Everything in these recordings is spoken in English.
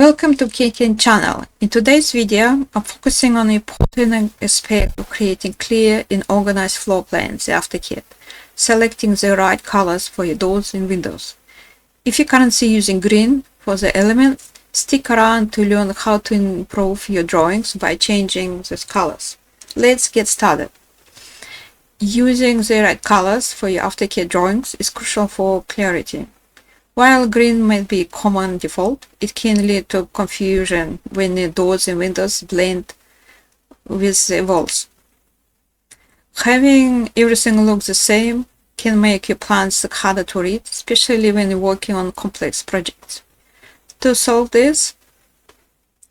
Welcome to KinkIn channel. In today's video, I'm focusing on an important aspect of creating clear and organized floor plans in AutoCAD, selecting the right colors for your doors and windows. If you're currently using green for the element, stick around to learn how to improve your drawings by changing these colors. Let's get started. Using the right colors for your AutoCAD drawings is crucial for clarity. While green might be a common default, it can lead to confusion when the doors and windows blend with the walls. Having everything look the same can make your plans harder to read, especially when you're working on complex projects. To solve this,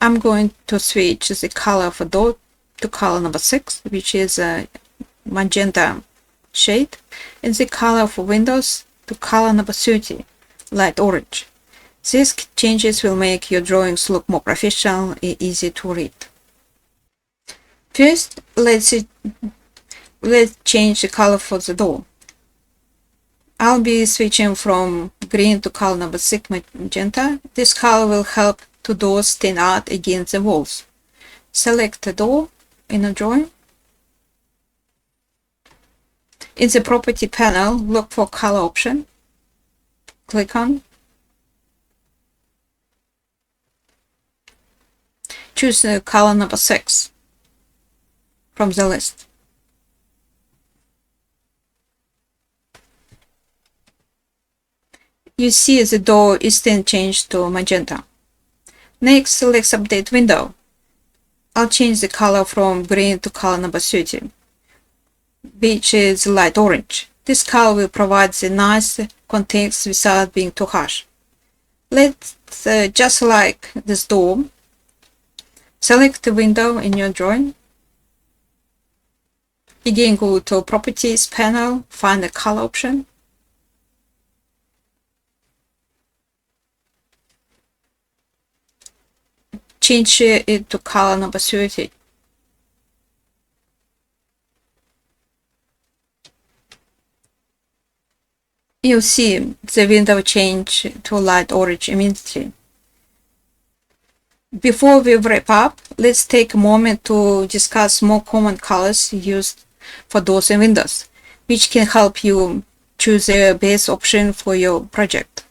I'm going to switch the color of a door to color number 6, which is a magenta shade, and the color for windows to color number 30. Light orange. These changes will make your drawings look more professional and easy to read. First, let's change the color for the door. I'll be switching from green to color number 6 magenta. This color will help the doors stand out against the walls. Select the door in a drawing. In the property panel, look for color option. Click on. Choose the color number 6 from the list. You see the door is then changed to magenta. Next, let's update window. I'll change the color from green to color number 30, which is light orange. This color will provide the nice context without being too harsh. Let's, just like this door, select the window in your drawing. Again, go to Properties panel, find the color option. Change it to color number 30. You'll see the window change to light orange immediately. Before we wrap up, let's take a moment to discuss more common colors used for doors and windows, which can help you choose the best option for your project.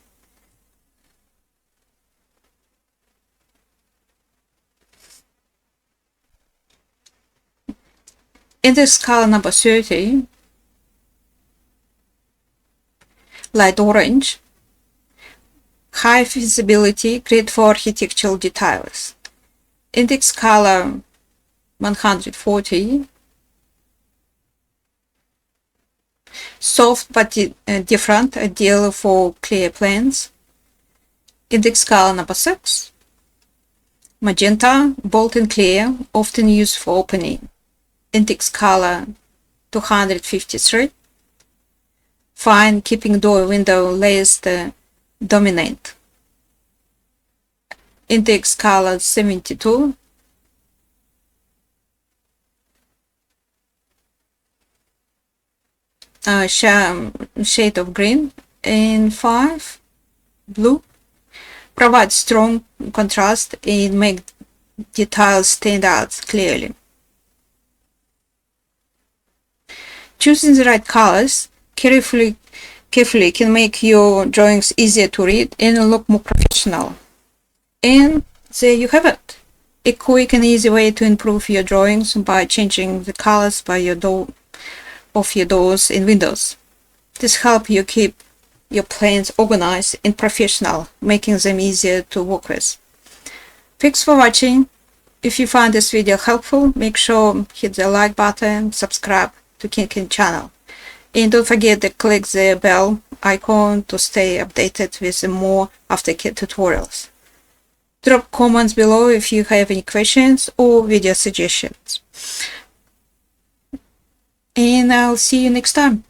In this color number 30, light orange, high visibility, great for architectural details. Index color 140, soft but different, ideal for clear plans. Index color number 6, magenta, bold and clear, often used for opening. Index color 253, fine, keeping door window layers dominant. Index color 72. Shade of green. And 5, blue. Provide strong contrast and make details stand out clearly. Choosing the right colors carefully can make your drawings easier to read and look more professional. And there you have it. A quick and easy way to improve your drawings by changing the colors of your doors and windows. This helps you keep your plans organized and professional, making them easier to work with. Thanks for watching. If you find this video helpful, make sure hit the like button, subscribe to KinkIn channel. And don't forget to click the bell icon to stay updated with more AutoCAD tutorials. Drop comments below if you have any questions or video suggestions. And I'll see you next time.